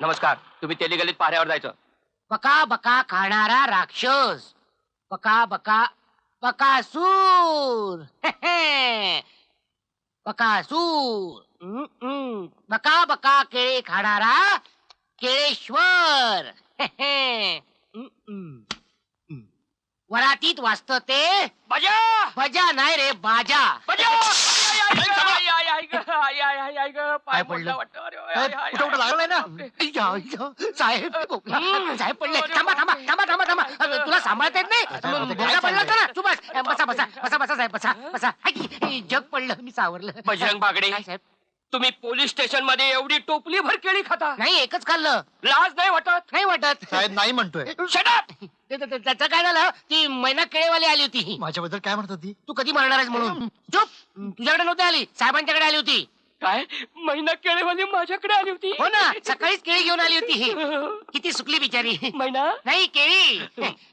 नमस्कार. तुम्ही तेली गलीत पाऱ्यावर जायचं. बका बका खाणारा राक्षस, बका बका बकासूर. बकासूर. बका बका केळे खाणारा केळेश्वर. वरातीत वाचत ते बजा बजा नाही रे बाजा. बजा. काय पडलं? कुठं कुठं लागलाय ना. साहेब साहेब पडले. थांबा थांबा थांबा थांबा थांबा. तुला सांभाळता येत नाही. बोला पडला होता ना. तू बस बसा बसा बसा बसा साहेब बसा बसा. जग पडलं मी सावरलं. बजरंग बागडे, काय साहेब? तुम्ही पोलीस स्टेशन मध्ये एवढी टोपली भर केळी खाता, नाही एकच खाल्लं. लाज नाही वाटत? नाही वाटत. साहेब नाही म्हणतोय. Shut up! त्याचं काय झालं, ती मैना केळेवाली आली होती. माझ्याबद्दल काय म्हणत होती? तू कधी मरणार आहेस म्हणून. चुप. तुझ्याकडे नव्हती आली, साहेबांच्याकडे आली होती. काय महिना केळीवाली माझ्याकडे आली होती? हो ना, सकाळीच केळी घेऊन आली होती. किती सुकली बिचारी. महिना नाही केळी.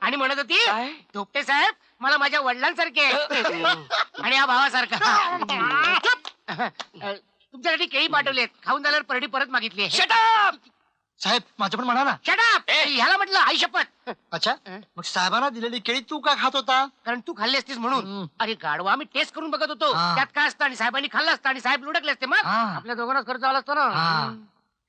आणि म्हणत होती, काय? धोपटे साहेब मला माझ्या वडिलांसारखे आणि या भावासारखा. चुप. तुमच्यासाठी केळी पाठवलेत, खाऊन झाल्यावर परडी परत मागितली. Shut up! साहेब माझं पण म्हणा ना. Shut up! ह्याला म्हटलं आई शपथ. अच्छा, मग साहेबांना दिलेली केळी तू का खात होता? कारण तू खाल्ली असतीस म्हणून. अरे गाडवा, आम्ही टेस्ट करून बघत होतो हा. त्यात काय असतं, आणि साहेबांनी खाल्लं असतं आणि साहेब लुडकले असते, मग हा. आपल्या दोघांनाच खर्च आला असतो ना.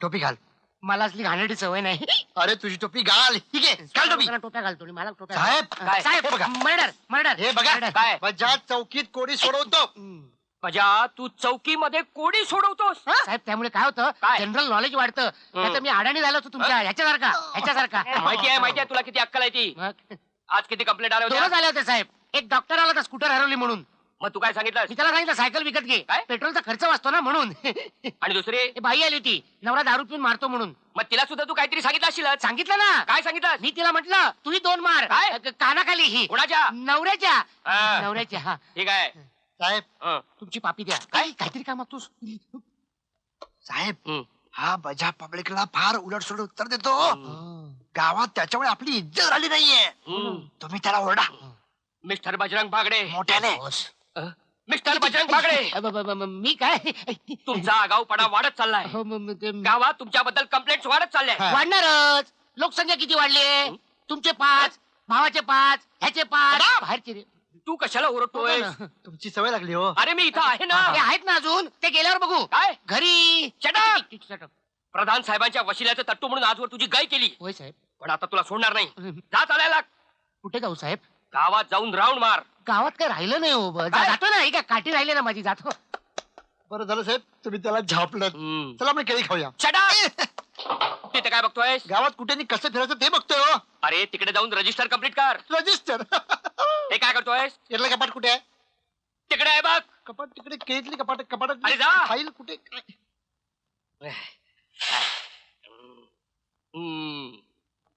टोपी घाल. मला असली घाणेरडी सवय नाही. अरे तुझी टोपी घाल. ठीक आहे, घाल टोपी. लोकांना टोप्या घालतो आणि मला टोप्या साहेब, घालतो. काय? साहेब हे बघा. मर्डर मर्डर हे बघा काय? बजा चौकीत कोडी सोडवतो. बजा, तू चौकीमध्ये कोडी सोडवतोस? साहेब त्यामुळे काय होतं, काय? जनरल नॉलेज वाढतं. नाहीतर मी अडाणी झालो होतो तुमच्या ह्याच्यासारखा. माहिती आहे तुला किती अक्कल आहे ती. मग आज किती कंप्लेंट आल्या दोनच होत्या? आले होते साहेब. एक डॉक्टर आला होता स्कूटर हरवली म्हणून. मग तू काय सांगितलं? मी त्याला सांगितलं सायकल विकत घे, काय? पेट्रोलचा खर्च वाचतो ना म्हणून. आणि दुसरी? हे बाई आली होती, नवरा दारू पिऊन मारतो म्हणून. मग तिला सुद्धा तू काहीतरी सांगितलं असेल. सांगितलं ना. काय सांगितलं? मी तिला म्हटलं तुही 2 मार. काय? कानाखाली ही कोणाच्या? नवऱ्याच्या. हा. नवऱ्याच्या. हा. ठीक आहे. साहेब तुमची पापी द्या. काय? काहीतरी काम मागतोस. साहेब हा बजा पब्लिकला फार उलटसुलट उत्तर देतो. गावात त्याच्यामुळे आपली इज्जत झाली नाहीये. तुम्ही त्याला ओरडा मिस्टर बजरंग बागडे. मोठ्याने. मिस्टर बजरंग बागडे, मी काय तुमचा आगाऊपणा वाढत चाललाय. हो, ते गावात तुमच्याबद्दल कंप्लेंट्स वाढत चालल्या. हा. वाढणारच. लोकसंख्या किती वाढली? तुमचे 5, भावाचे 5, ह्याचे 5, बाहेरचे रे. तू कशाला ओरडतोय? तुमची सवय लागली हो. अरे मी इथं आहे ना. ते आहेत ना अजून, ते गेल्यावर बघू. काय? घरी. Shut up! प्रधान साहेबांच्या वशिल्याचं तट्टू म्हणून आजवर तुझी गाय केली, होय साहेब. पण आता तुला सोडणार नाही. जा चालायला. कुठे जाऊ साहेब? गावात जाऊन राऊंड मार. गावात काय राहिलं नाही हो. काय? जातो ना, ही काय काठी राहिली ना माझी, जातो. बरं झालं साहेब तुम्ही त्याला झापलं. हम्म. चला आपण केळी खाऊया. Shut up! तिथे काय बघतोय? गावात कुठे नि कसं फिरायचं ते बघतोय हो. अरे तिकडे जाऊन रजिस्टर कंप्लीट कर. रजिस्टर. हे काय करतोय? यातलं कपाट कुठे आहे? तिकडे आहे बघ. कपाट तिकडे केळीतली कपाट कपाटात अरे जा. फाईल कुठे?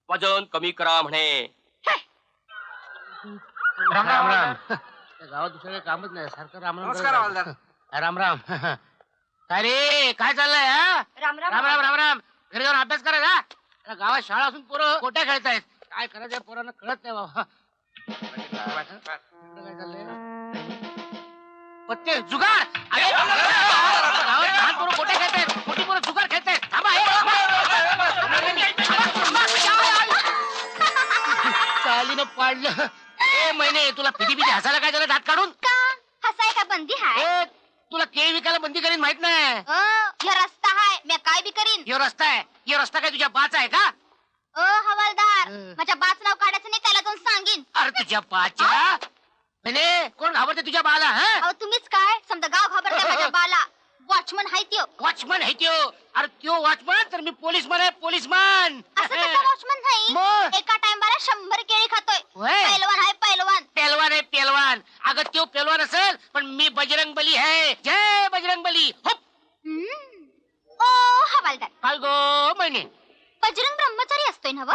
वजन कमी करा म्हणे. राम राम राम. त्या गावात दुसरं काही कामच नाही, सारखं राम राम. नमस्कार हवालदार. राम राम. काय रे, काय चाललंय? हा? राम राम राम राम राम राम. घरी जाऊन अभ्यास करायचा. आता गावात शाळा असून पोरं कोट्या खेळतायत. काय करायचं पोरांना कळत नाही बाबा. काय चाललंय? पत्ते जुगार. अरे, गावात लहान पोरं कोट्या खेळतायत, मोठी पोरं जुगार खेळतायत. थांबा, चालीनं पाडलं. ए महिने, तुला पिटी हसायला काय झालं दात काढून? का हसाय का बंदी हाय? ए, तुला केळी विकायला बंदी करीन माहित नाही? ह्यो रस्ता हाय, मी काय बी करीन. यो रस्ता आहे. यो रस्ता काय तुझ्या बाचा आहे का? हवालदार, माझ्या बाच नाव काढायचं नाही, त्याला जाऊन सांगीन. अरे तुझ्या बाच्या. म्हणे कोण घाबरते तुझ्या बाला? अहो तुम्हीच काय, समजा गाव घाबरते माझ्या बाला. वॉचमन हाय त्यो. वॉचमन आहे त्यो. अरे त्यो वॉचमन तर मी पोलीसमन आहे, पोलीसमन. असं कसं वॉचमन नाही? मग? एका टाइमला 100 केळी खातोय. होय. पैलवान हाय, पैलवान. पेलवान आहे पेलवान. अगं त्यो पेलवान असेल पण मी बजरंग बली आहे. जय बजरंग बली. हुप. ओ हवालदार, काय गो महिने? बजरंग ब्रह्मचारी असतोय ना व?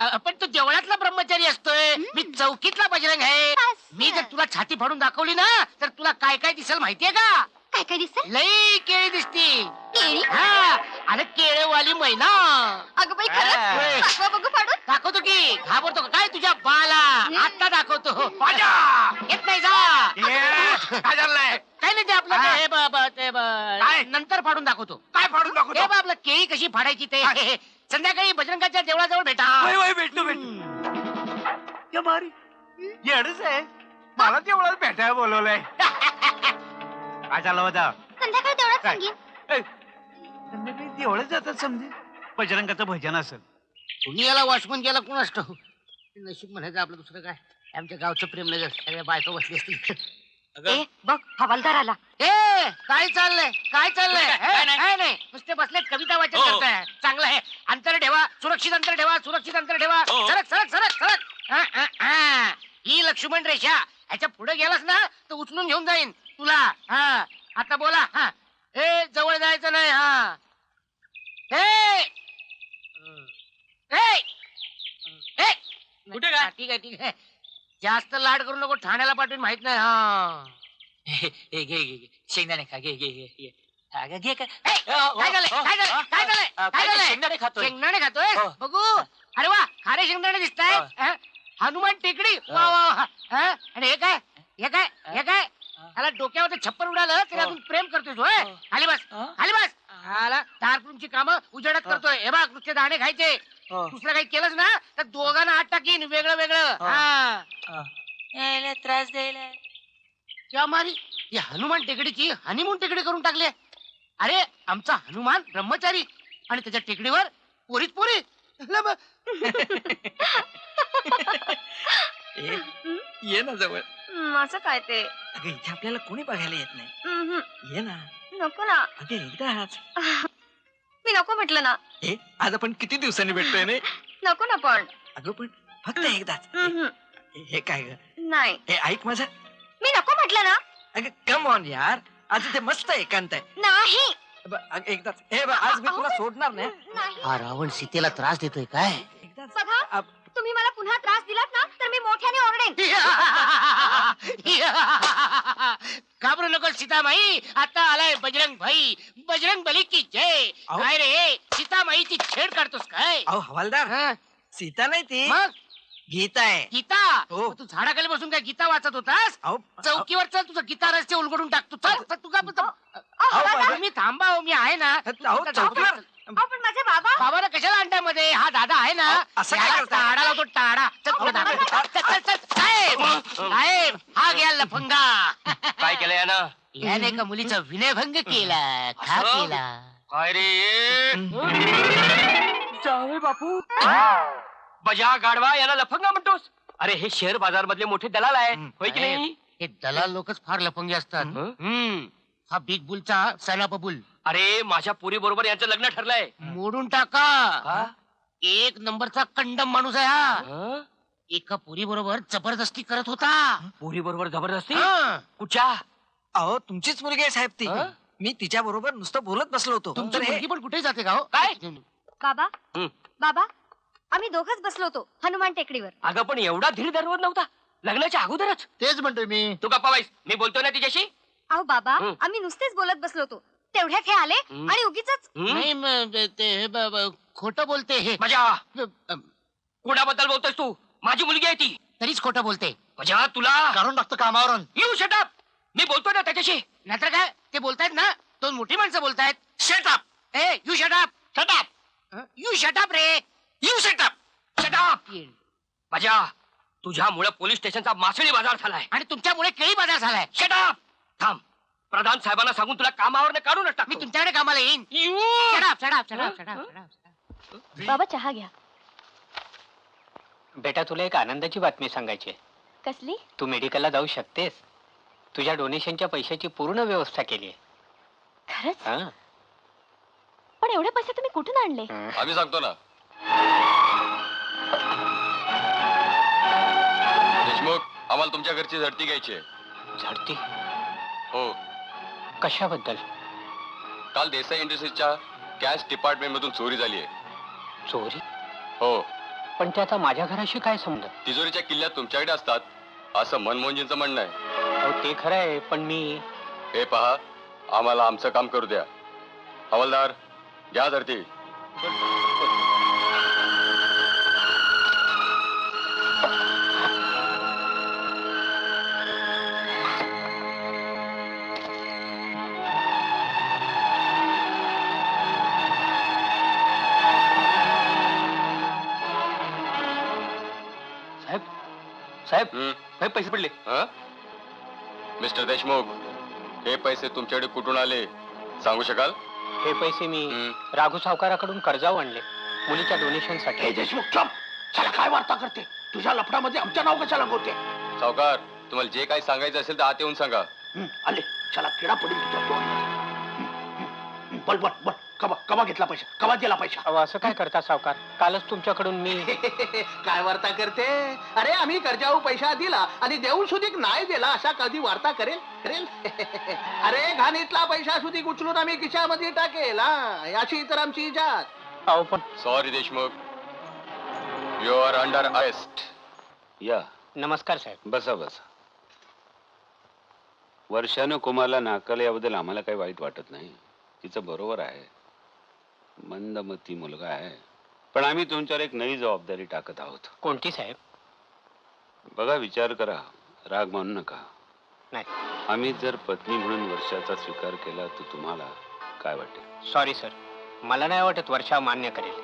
हो, पण तू देवळातला ब्रह्मचारी असतोय. मी चौकीतला बजरंग आहे. असं. मी जर तुला छाती फाडून दाखवली ना तर तुला काय काय दिसेल माहितीये का? काय काय दिसत? लई केळी दिसती. केळी? हा, आणि केळेवाली मैना. अगं बाई खरंच? होय. दाखवा बघू फाडून. दाखवतो की. घाबरतो का काय तुझ्या बाला? आता दाखवतो. माझ्या येत नाही जा. काय झालंय? काय नाही ते आपलं ते हे ते काय? नंतर फाडू. फाडून दाखवतो. काय फाडून हे दाखवतो? बा आपलं केळी कशी फाडायची ते संध्याकाळी बजरंगाच्या देवळाजवळ भेटा. वय वय भेटतो या मारी येडच आहे. मला तेवढं भेटायला बोलवलंय. काय झालं होता? संध्याकाळी तेवढंच काय? सांगेन. संध्याकाळी तेवढंच जातात समजे. बजरंगाचं भजन असेल. तुम्ही याला वॉचमन गेला कोणास ठाऊ. नशीब म्हणायचं आपलं दुसरं काय. आमच्या गावचं प्रेमनगर सगळ्या बायका बसली असतील. ए बघ हवालदार आला. ए काय चाललंय काय चाललंय काय नाही. काय नाही नुसते बसलेत कविता वाचन हो. करताय. चांगलं आहे. अंतर ठेवा सुरक्षित अंतर ठेवा सुरक्षित अंतर ठेवा. हो. सरक सरक सरक सरक. हा. ही लक्ष्मण रेषा ह्याच्या पुढे गेलास ना तर उचलून घेऊन जाईन तुला. हा आता बोला. हा ए जवळ जायचं नाही. हा ए ए ए कुठे काय? हा, ठीक आहे ठीक आहे. जास्त लाड करू नको ठाण्याला पाठवून माहित नाही. हा घे घे घे शेंगदाणे खा घे घे घे घे घे काय ए, काय झालंय काय झालंय काय झालंय काय झालंय शेंगदाणे खातोय. शेंगदाणे खातोय हो. बघू. अरे वा खारे शेंगदाणे दिसताय. हो. हनुमान टेकडी वा वा वा. हा? आणि हे काय हे काय हे काय त्याला डोक्यावर छप्पर उडालं तरी हो. अजून प्रेम करतोय होय. हो. खाली बस हो. खाली बस. आला दारपूरची कामं उजेडात करतोय. हे बघ नुसते दाणे खायचे. हो. दुसरं काही केलंच ना तर दोघांना आत टाकीन वेगळं वेगळं. हो. हा त्रास द्यायला त्या मारी ही हनुमान टेकडीची हनीमून टेकडी करून टाकली. अरे आमचा हनुमान ब्रह्मचारी आणि त्याच्या टेकडीवर पोरीच पोरी. ल मग. ये ना जवळ. असं काय ते. अगं इथे आपल्याला कोणी बघायला येत नाही. हम्म. ये ना. नको ना. अगं एकदाच. मी नको म्हटलं ना. आज आपण किती दिवसांनी भेटतोय नाही. नको ना पण. अगं पण फक्त एकदाच. हम्म. हे काय ग? नाही हे ऐक माझं. मी नको म्हटलं ना. अगं कम ऑन यार. आज इथे मस्त एकांत आहे. नाही अगं एकदाच. हे बघ आज मी तुला सोडणार नाही. नाही हा रावण सीतेला त्रास देतोय काय. एकदाच. बघा तुम्ही मला पुन्हा त्रास दिलात ना तर मी मोठ्याने ओरडेन. घाबरू नको सीतामाई. आता आलाय बजरंग भाई. बजरंग बली की जय. अहो. काय रे सीतामाईची छेड काढतोस काय. अहो हवालदार हा? सीता नाही ती मग गीता आहे. गीता हो. मग तू झाडाखाली बसून काय गीता वाचत होतास. अहो चौकीवर चल तुझं गीता रस्ते उलगडून टाकतो. चल चल, तू का बाबा. तुम्ही थांबा हो मी आहे ना. अहो, चौकीवर. अहो पण माझे बाबा. बाबाला कशाला अंड्यामध्ये हा दादा आहे ना. अहो, असं काय याला करताय? टाळा लावतो टाळा. चल पुढे दाबा. चल, चल, चल. साहेब साहेब हा घ्या लफंगा. काय केलं यानं? याने का मुलीचा विनयभंग केला का असं? केला. काय रे जावे बापू. बजा गाडवा याला लफंगा म्हणतोस. अरे हे शेअर बाजार मधले मोठे दलाल आहे होय की नाही. हे दलाल लोकच फार लफंगे असतात. हं? हा बिग बुलचा सैलाप बुल. अरे माझ्या पुरी बरोबर यांचं लग्न ठरलंय. मोडून टाका. का? एक नंबरचा कंडम माणूस आहे हा. हं? एका पुरी बरोबर जबरदस्ती करत होता. पुरी बरोबर जबरदस्ती. हं. कुठच्या? अहो तुमचीच मुलगी आहे साहेब ती. हं? मी तिच्या बरोबर नुसतं बोलत बसलो होतो. तुमची तर हे मुलगी पण कुठे जाते का हो. काय? बाबा हं. बाबा आम्ही दोघच बसलो होतो हनुमान टेकडीवर. अगं पण एवढा धीर धरवत नव्हता लग्नाच्या अगोदरच. तेच म्हणतोय मी. तू गप्पा बाईस मी बोलतोय ना तिच्याशी. अहो बाबा हं. आम्ही नुसतेच बोलत बसलो होतो तेवढ्यात हे आले हं. आणि उगीच हं? नाही ते खोटं बोलते हे. मजा अ, कोणाबद्दल बोलतोयस तू. माझी मुलगी आहे ती. तरीच खोटं बोलते. मजा तुला काढून टाकतो कामावरून. येऊ शटअप. मी बोलतोय ना त्याच्याशी. नाहीतर काय ते बोलतायत ना दोन मोठी माणसं बोलतायत. Shut up. A you shut up. Shut up. You shut up ray. You shut up. Shut up. मजा तुझ्यामुळे पोलीस स्टेशनचा मासळी बाजार झालाय. आणि तुमच्यामुळे केळी बाजार झालाय. शटअप. थांब प्रधान साहेबांना सांगून तुला कामावर काढून मी टाकतो. तुमच्याकडे कामाला येईन. यू. शटअप शटअप हं? Shut up shut up. बाबा चहा घ्या. बेटा तुला एक आनंदाची बातमी सांगायची आहे. कसली. तू मेडिकलला जाऊ शकतेस. तुझ्या डोनेशनच्या पैशाची पूर्ण व्यवस्था केली खरंच आहे. पण एवढे पैसे तुम्ही कुठून आणले. आम्ही सांगतो ना. देशमुख आम्हाला तुमच्या घरची झडती घ्यायची आहे. झडती हो कशाबद्दल. काल देसाई इंडस्ट्रीजच्या कॅश डिपार्टमेंट मधून चोरी झाली आहे. चोरी. हो पण त्याचा माझ्या घराशी काय संबंध. तिजोरीच्या किल्ल्यात तुमच्याकडे असतात असं मनमोहनजींचं म्हणणं आहे. हो ते खरं आहे पण मी. हे पहा आम्हाला आमचं काम करू द्या. हवालदार घ्या धरती. साहेब हं? हे पैसे पडले. हं? मिस्टर देशमुख, हे पैसे तुमच्याकडे कुठून आले सांगू शकाल? हे पैसे मी हं. राघू सावकाराकडून कर्जावर आणले मुलीच्या डोनेशन साठी. देशमुख चप चला काय वार्ता करते तुझ्या लफडामध्ये आमच्या नाव कशाला बोलते सावकार, तुम्हाला जे काही सांगायचं असेल तर आत येऊन सांगा. आले चला किडा पडेल तुझ्या तोंडात. बोल बोल बोल कवा कवा घेतला पैसा कवा दिला पैसा अहो असं काय करता सावकार, कालच तुमच्याकडून मी काय वार्ता करते अरे आम्ही कर्जाऊ पैसा दिला आणि देऊन सुधीक नाही दिला अशा कधी वार्ता करेल करेल अरे घाणीतला पैसा सुधीक उचलून आम्ही खिशामध्ये टाकेल हा याची तर आमची इजात. अहो पण sorry Deshmukh, you are under arrest. या नमस्कार साहेब. बसा बसा. वर्षानं कुमारला नाकारलं याबद्दल आम्हाला काही वाईट वाटत नाही. तिचं बरोबर आहे, मंदमती मुलगा आहे. पण आम्ही तुमच्यावर एक नवी जबाबदारी टाकत आहोत. कोणती साहेब? बघा, विचार करा, राग मानू नका. नाही. आम्ही जर पत्नी म्हणून वर्षाचा स्वीकार केला तर तुम्हाला काय वाटेल? सॉरी सर, मला नाही वाटत वर्षा मान्य करेल.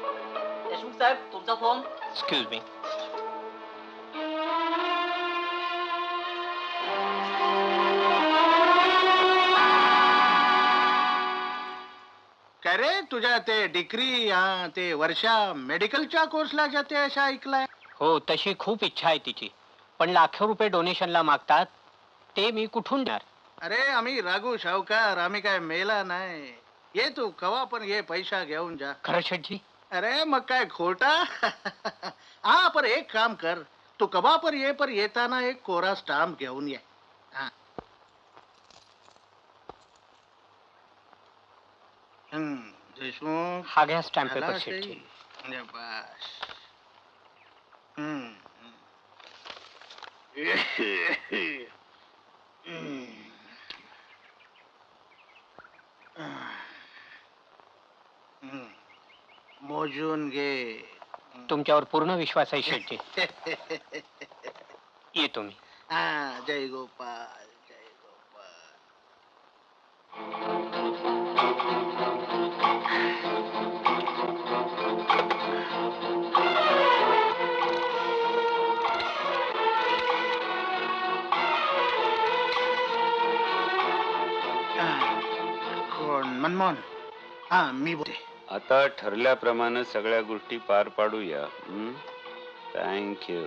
देशमुख साहेब तुमचा फॉर्म. Excuse me. काय रे तुझ्या ते डिग्री हा ते वर्षा मेडिकलच्या कोर्सला जाते अशा ऐकलाय. हो, तशी खूप इच्छा आहे तिची, पण लाखो रुपये डोनेशनला मागतात, ते मी कुठून देणार? अरे आम्ही राघू सावकार, आम्ही काय मेला नाही. ये तू कवा पण ये पैसा घेऊन जा. खरं शेठजी? अरे मग काय खोटा हा पर एक काम कर, तू कवा पर ये, पर येताना एक कोरा स्टाम्प घेऊन ये. हा. देशमुख हा घ्या स्टॅम्प झाला पेपर सही. शेठजी. म्हणजे बस. मोजून घे. तुमच्यावर पूर्ण विश्वास आहे शेठजी. येतो मी. हा जय गोपाल जय गोपाल. कोण? मनमोहन. हा मी बोलते. आता ठरल्याप्रमाणे सगळ्या गोष्टी पार पाडूया. थँक्यू.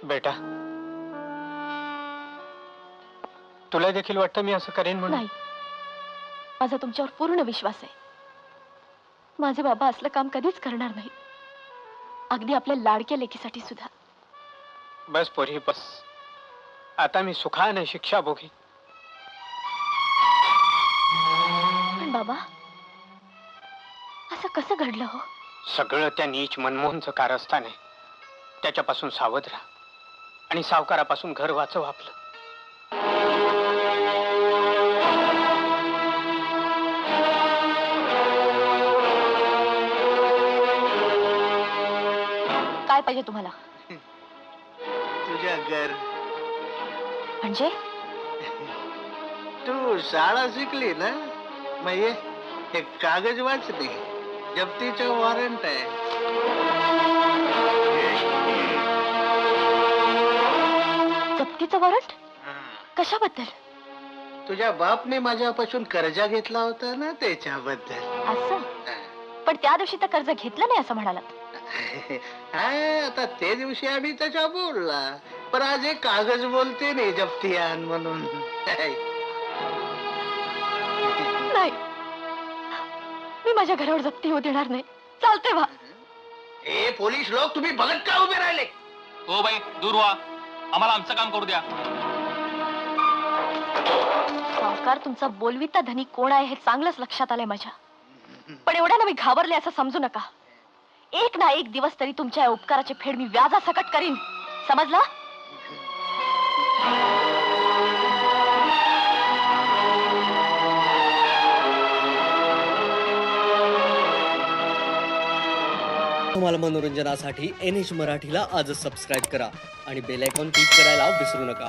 बेटा, तुला देखील वाटतं मी असं करेन म्हणून? नाही, माझा तुमच्यावर पूर्ण विश्वास आहे. माझे बाबा असलं काम कधीच करणार नाही, अगदी आपल्या लाडक्या लेकीसाठी सुद्धा. बस पोरी बस, आता मी सुखाने शिक्षा भोगी. पण बाबा, असं कसं घडलं हो? सगळं त्या नीच मनमोहनचं कारस्थान आहे. त्याच्यापासून सावध राहा आणि सावकारापासून घर वाचव आपलं. काय पाहिजे तुम्हाला? तुझ्या घर. म्हणजे तू शाळा शिकली ना, मग हे कागज वाचली. जप्तीचं वॉरंट आहे. जप्तीचं वॉरंट? कशाबद्दल? तुझ्या बापने माझ्यापासून कर्जा घेतला होता ना, त्याच्याबद्दल. असं? पण त्या दिवशी तर कर्ज घेतलं नाही असं म्हणालात. हा, आता ते दिवशी आम्ही त्याच्या बोलला, पण आज एक कागज बोलते नाही जप्ती आण म्हणून. नाही, मी माझ्या घरावर जप्ती होऊ देणार नाही. चालते व्हा. ए पोलीस लोक, तुम्ही बघत का उभे राहिले? हो बाई, दूर व्हा, आम्हाला आमचं काम करू द्या. सावकार, तुमचा बोलविता धनी कोण आहे हे चांगलंच लक्षात आलंय माझ्या. पण एवढ्या ना मी घाबरले असं समजू नका. एक ना एक दिवस तरी तुमच्या या उपकाराची फेड मी व्याजासकट करीन, समजला? तुम्हाला मनोरंजनासाठी NH मराठीला आजच सबस्क्राईब करा आणि बेल आयकॉन क्लिक करायला विसरू नका.